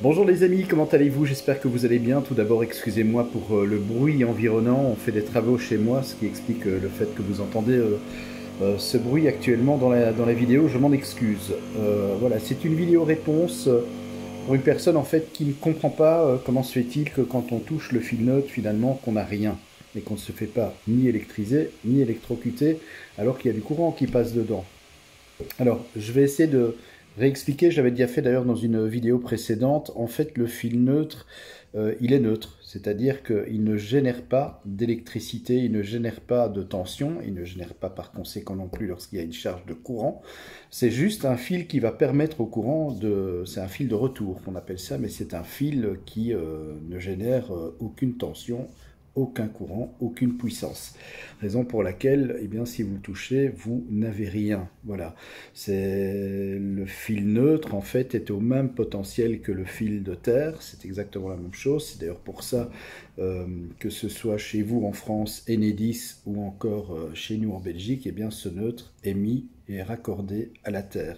Bonjour les amis, comment allez-vous? J'espère que vous allez bien. Tout d'abord, excusez-moi pour le bruit environnant. On fait des travaux chez moi, ce qui explique le fait que vous entendez ce bruit actuellement dans la vidéo. Je m'en excuse. Voilà, c'est une vidéo réponse pour une personne en fait qui ne comprend pas comment se fait-il que quand on touche le fil neutre, finalement, qu'on n'a rien et qu'on ne se fait pas ni électriser ni électrocuter alors qu'il y a du courant qui passe dedans. Alors, je vais essayer de réexpliquer, j'avais déjà fait d'ailleurs dans une vidéo précédente, en fait le fil neutre, il est neutre, c'est-à-dire qu'il ne génère pas d'électricité, il ne génère pas de tension, il ne génère pas par conséquent non plus lorsqu'il y a une charge de courant, c'est juste un fil qui va permettre au courant de... c'est un fil de retour qu'on appelle ça, mais c'est un fil qui ne génère aucune tension, aucun courant, aucune puissance. Raison pour laquelle, eh bien, si vous le touchez, vous n'avez rien. Voilà. C'est le fil neutre, en fait, est au même potentiel que le fil de terre. C'est exactement la même chose. C'est d'ailleurs pour ça que ce soit chez vous en France, Enedis, ou encore chez nous en Belgique, eh bien, ce neutre est mis et est raccordé à la terre,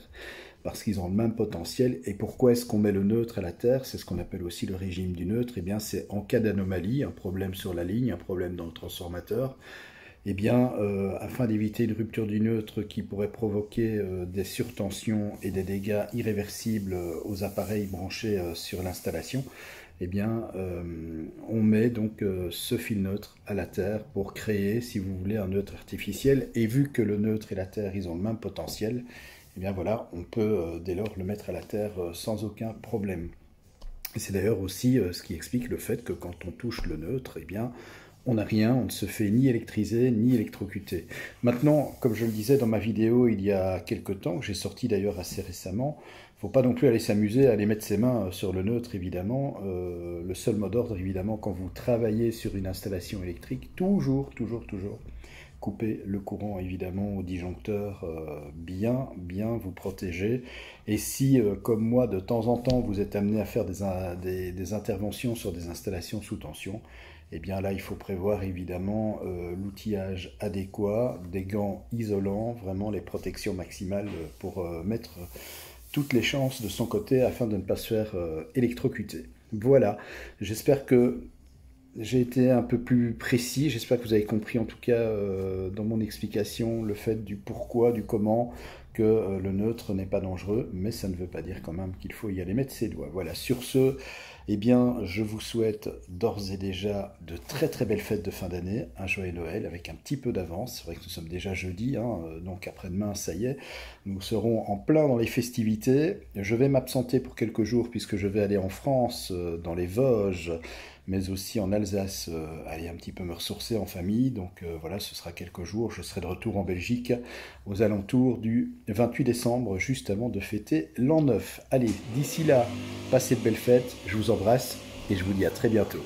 parce qu'ils ont le même potentiel. Et pourquoi est-ce qu'on met le neutre à la terre? C'est ce qu'on appelle aussi le régime du neutre. Eh bien, c'est en cas d'anomalie, un problème sur la ligne, un problème dans le transformateur, eh bien, afin d'éviter une rupture du neutre qui pourrait provoquer des surtensions et des dégâts irréversibles aux appareils branchés sur l'installation, eh bien, on met donc ce fil neutre à la terre pour créer, si vous voulez, un neutre artificiel. Et vu que le neutre et la terre, ils ont le même potentiel, eh bien voilà, on peut dès lors le mettre à la terre sans aucun problème. Et c'est d'ailleurs aussi ce qui explique le fait que quand on touche le neutre, eh bien, on n'a rien, on ne se fait ni électriser ni électrocuter. Maintenant, comme je le disais dans ma vidéo il y a quelques temps, que j'ai sorti d'ailleurs assez récemment, il ne faut pas non plus aller s'amuser à aller mettre ses mains sur le neutre, évidemment. Le seul mot d'ordre, évidemment, quand vous travaillez sur une installation électrique, toujours, couper le courant évidemment au disjoncteur, bien vous protéger. Et si, comme moi, de temps en temps, vous êtes amené à faire des interventions sur des installations sous tension, eh bien là, il faut prévoir évidemment l'outillage adéquat, des gants isolants, vraiment les protections maximales pour mettre toutes les chances de son côté afin de ne pas se faire électrocuter. Voilà, j'espère que j'ai été un peu plus précis, j'espère que vous avez compris en tout cas dans mon explication le fait du pourquoi, du comment, que le neutre n'est pas dangereux, mais ça ne veut pas dire quand même qu'il faut y aller mettre ses doigts. Voilà, sur ce, eh bien, je vous souhaite d'ores et déjà de très belles fêtes de fin d'année, un joyeux Noël avec un petit peu d'avance. C'est vrai que nous sommes déjà jeudi, hein, donc après-demain, ça y est, nous serons en plein dans les festivités. Je vais m'absenter pour quelques jours puisque je vais aller en France, dans les Vosges, mais aussi en Alsace, aller un petit peu me ressourcer en famille. Donc voilà, ce sera quelques jours. Je serai de retour en Belgique aux alentours du 28 décembre, juste avant de fêter l'an 9. Allez, d'ici là, passez de belles fêtes, je vous embrasse et je vous dis à très bientôt.